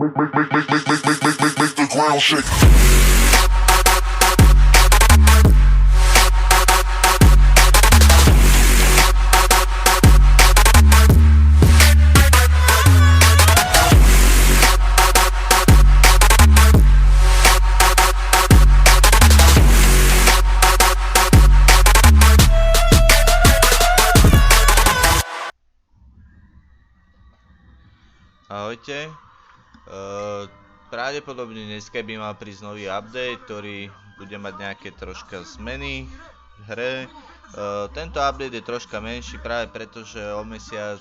Make the ground shake. Ahojte. Pravdepodobne dneska by mal prísť nový update, ktorý bude mať nejaké troška zmeny v hre. Tento update je troška menší práve preto, že o mesiac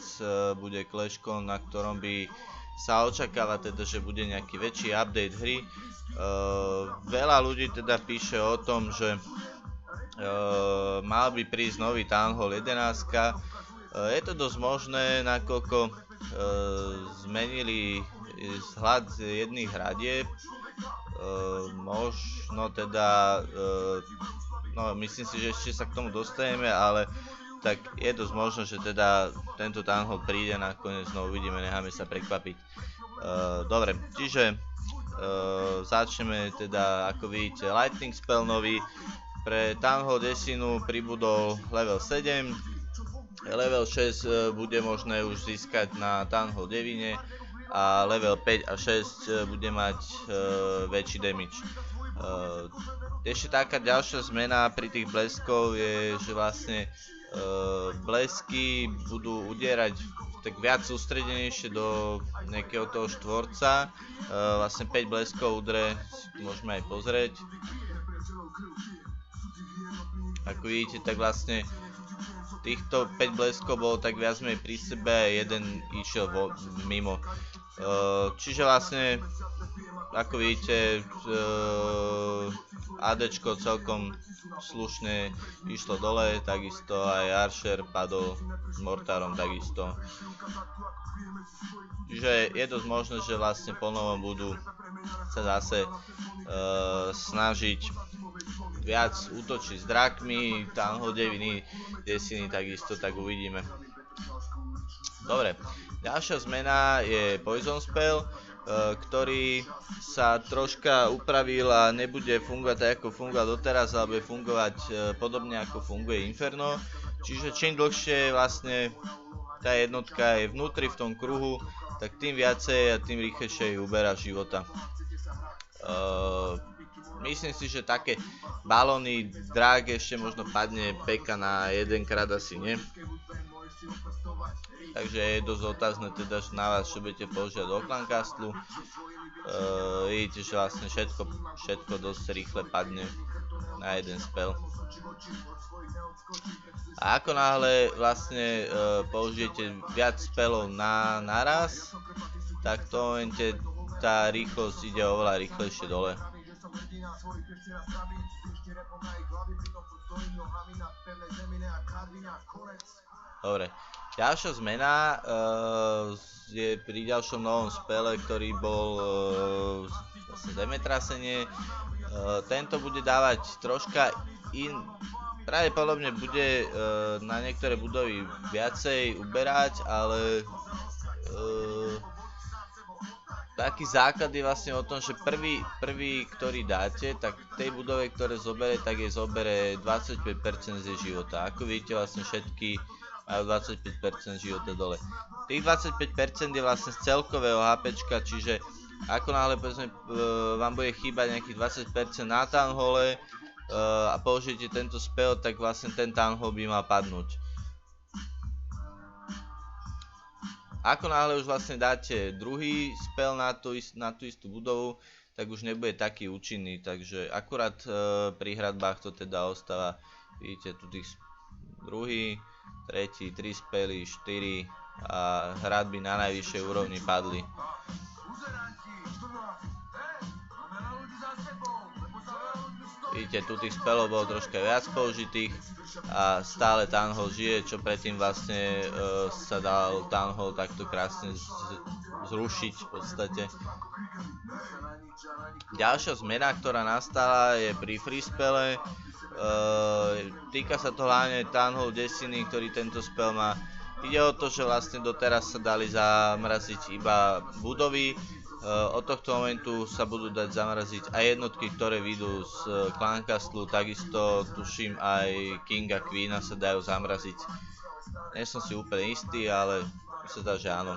bude ClashCon, na ktorom by sa očakáva teda, že bude nejaký väčší update hry. Veľa ľudí teda píše o tom, že mal by prísť nový Town Hall 11. Je to dosť možné, nakoľko zmenili vzhľad jedných hradieb, možno teda, no myslím si, že ešte sa k tomu dostaneme, ale tak je dosť možné, že teda tento Town Hall príde nakoniec, no uvidíme, necháme sa prekvapiť. Dobre, čiže začneme teda, ako vidíte, Lightning Spell nový, pre Town Hall 10 pribudol level 7, level 6 bude možné už získať na Town Hall 9 a level 5 a 6 bude mať väčší damage. Ešte taká ďalšia zmena pri tých bleskov je, že vlastne blesky budú udierať tak viac sústredenejšie do nejakého toho štvorca. Vlastne 5 bleskov udre, môžeme aj pozrieť. Ako vidíte, tak vlastne týchto 5 bleskov bolo tak viac menej pri sebe a jeden išiel mimo. Čiže vlastne, ako vidíte, ADčko celkom slušne išlo dole, takisto aj Archer padol s Mortárom takisto. Čiže je dosť možné, že vlastne ponovom budú sa zase snažiť viac útočiť s drakmi, Town Hall 9, desiny takisto, tak uvidíme. Dobre, ďalšia zmena je Poison Spell, ktorý sa troška upravil a nebude fungovať tak ako fungoval doteraz, ale bude fungovať podobne ako funguje Inferno. Čiže čím dlhšie vlastne tá jednotka je vnútri v tom kruhu, tak tým viacej a tým rýchlejšie ju uberá života. Myslím si, že také balóny drag ešte možno padne peka na jedenkrát asi nie. Takže je dosť otázne teda na vás, čo budete používať do Clan Castle. Vidíte, že vlastne všetko dosť rýchle padne na jeden spell. A ako náhle vlastne použijete viac spellov naraz, tak v tom momente tá rýchlosť ide oveľa rýchlejšie dole. Dobre, ďalšia zmena je pri ďalšom novom spele, ktorý bol vlastne zemetrasenie. Tento bude dávať troška pravdepodobne bude na niektoré budovy viacej uberať, ale taký základ je vlastne o tom, že prvý, ktorý dáte, tak tej budove, ktoré zobere, tak jej zobere 25% z jej života. Ako vidíte, vlastne všetky majú 25% života dole. Tých 25% je vlastne z celkového HPčka, čiže ako náhle vám bude chýbať nejakých 20% na Town Halle a použijete tento spell, tak vlastne ten Town Hall by mal padnúť. Ako náhle už vlastne dáte druhý spell na tú istú budovu, tak už nebude taký účinný, takže akurát pri hradbách to teda ostáva. Vidíte tu tých druhý, tretí, 3 spely, 4 a hradby na najvyššej úrovni padli. Vidíte, tu tých spellov bolo troška viac použitých a stále Town Hall žije, čo predtým vlastne sa dal Town Hall takto krásne zrušiť v podstate. Ďalšia zmena, ktorá nastala, je pri free spelle. Týka sa to hlavne Town Hall 10, ktorý tento spell má. Ide o to, že vlastne doteraz sa dali zamraziť iba budovy, Od tohto momentu sa budú dať zamraziť aj jednotky, ktoré vyjdú z Clan Castle, takisto tuším aj Kinga Queena sa dajú zamraziť. Nie som si úplne istý, ale sa dá, že áno.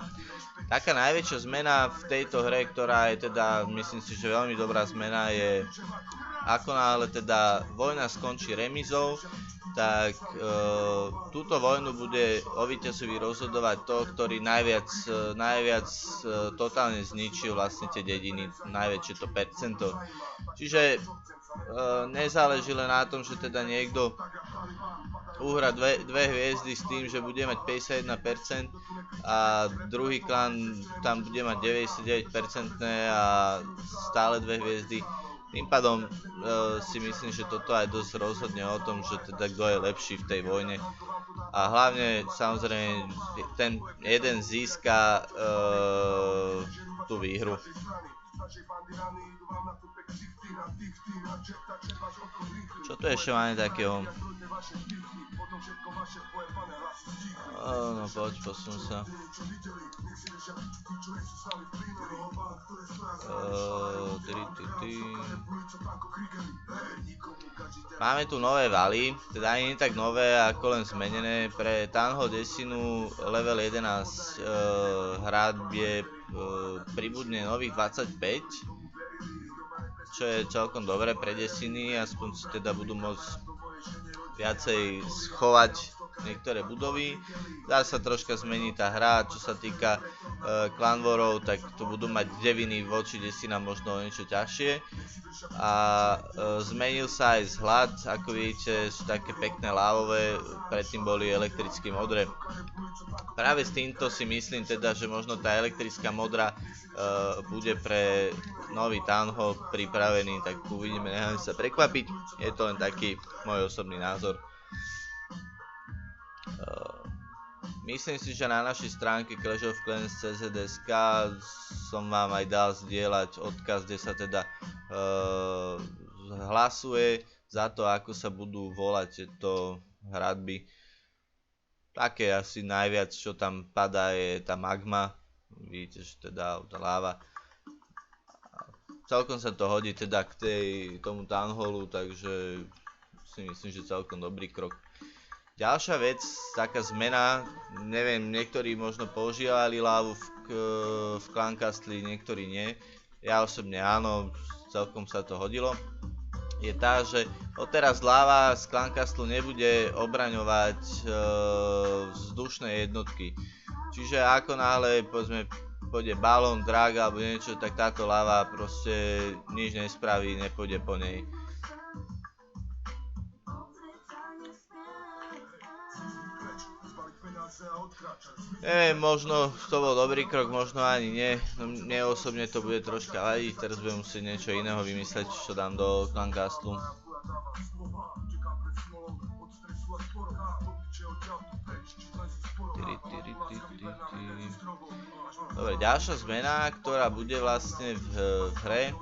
Taká najväčšia zmena v tejto hre, ktorá je teda, myslím si, že veľmi dobrá zmena, je ako náhle teda vojna skončí remizou, tak túto vojnu bude o víťazovi rozhodovať to, ktorý najviac totálne zničil vlastne tie dediny, najväčšie to percento. Čiže nezáleží len na tom, že teda niekto uhra dve hviezdy s tým, že bude mať 51% a druhý klan tam bude mať 99% a stále dve hviezdy. Tým pádom si myslím, že toto aj dosť rozhodne o tom, že teda kto je lepší v tej vojne. A hlavne samozrejme ten jeden získa tú výhru. Čo tu ešte máme takého? No poď, posun sa. Máme tu nové valy, teda ani nie tak nové, ako len zmenené. Pre Townhall desinu level 11 hradbie pribudne nových 25, čo je celkom dobré pre desiny, aspoň si teda budú môcť viacej schovať niektoré budovy. Dá sa troška zmeniť tá hra, čo sa týka clan warov, tak to budú mať deviny voči desinám možno niečo ťažšie. A zmenil sa aj vzhľad, ako vidíte, sú také pekné lávové, predtým boli elektricky modré. Práve s týmto si myslím teda, že možno tá elektrická modrá bude pre nový Townhall pripravený, tak uvidíme, necháme sa prekvapiť. Je to len taký môj osobný názor. Myslím si, že na našej stránke Clash of Clans CZ.sk som vám aj dal zdieľať odkaz, kde sa teda hlasuje za to, ako sa budú volať tieto hradby. Také asi najviac, čo tam padá, je tá magma. Vidíte, že teda tá láva. Celkom sa to hodí teda k tomu Townhallu, takže si myslím, že celkom dobrý krok. Ďalšia vec, taká zmena, neviem, niektorí možno používali lávu v Clan Castle, niektorí nie. Ja osobne áno, celkom sa to hodilo. Je tá, že odteraz láva z Clan Castle nebude obraňovať vzdušné jednotky. Čiže ako náhle povedzme pôjde balón, drak alebo niečo, tak táto láva proste nič nespraví, nepôjde po nej. Neviem, možno to bol dobrý krok, možno ani nie. No, mne osobne to bude troška vadiť, teraz budem musieť niečo iného vymysleť, čo dám do Clan Castle. Dobre, ďalšia zmena, ktorá bude vlastne v hre.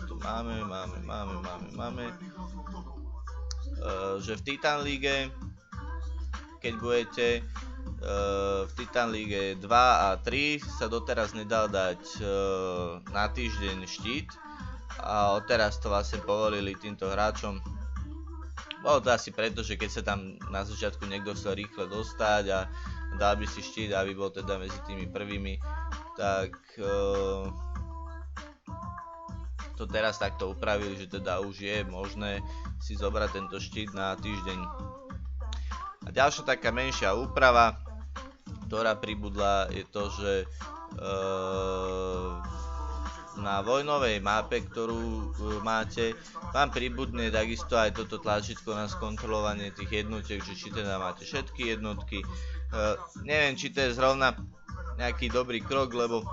Tu máme. Že v Titan League, keď budete v Titan League 2 a 3, sa doteraz nedal dať na týždeň štít a odteraz to vlastne povolili týmto hráčom. Bolo to asi preto, že keď sa tam na začiatku niekto chcel rýchle dostať a dal by si štít, aby bol teda medzi tými prvými, tak to teraz takto upravili, že teda už je možné si zobrať tento štít na týždeň. A ďalšia taká menšia úprava, ktorá pribudla, je to, že na vojnovej mape, ktorú máte, vám pribudne takisto aj toto tlačítko na skontrolovanie tých jednotiek, že či teda máte všetky jednotky. Neviem, či to je zrovna nejaký dobrý krok, lebo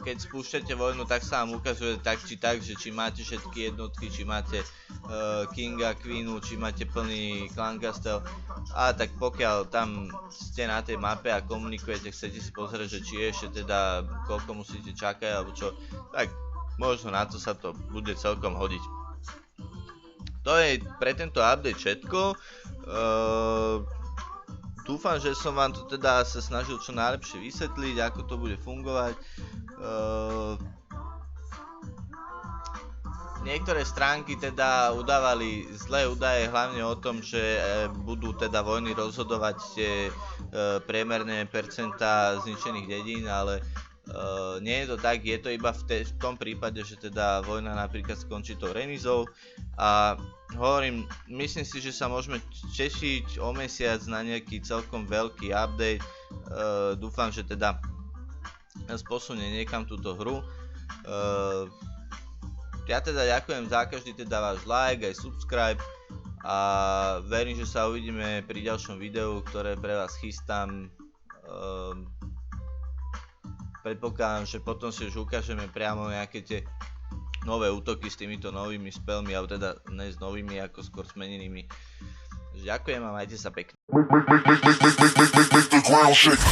keď spúšťate vojnu, tak sa vám ukazuje tak či tak, že či máte všetky jednotky, či máte Kinga, Queenu, či máte plný Clan Castle. A tak pokiaľ tam ste na tej mape a komunikujete, chcete si pozrieť, že či ešte teda koľko musíte čakať alebo čo, tak možno na to sa to bude celkom hodiť. To je pre tento update všetko. Dúfam, že som vám to teda sa snažil čo najlepšie vysvetliť, ako to bude fungovať. Niektoré stránky teda udávali zlé údaje, hlavne o tom, že budú teda vojny rozhodovať tie priemerné percentá zničených dedín, ale nie je to tak, je to iba v tom prípade, že teda vojna napríklad skončí tou remízou a hovorím, myslím si, že sa môžeme tešiť o mesiac na nejaký celkom veľký update. Dúfam, že teda nás posunie niekam túto hru. Ja teda ďakujem za každý teda váš like aj subscribe a verím, že sa uvidíme pri ďalšom videu, ktoré pre vás chystám. Predpokladám, že potom si už ukážeme priamo nejaké tie nové útoky s týmito novými spellmi, alebo teda ne s novými, ako skôr zmenenými. Ďakujem a majte sa pekne. Make the ground shake.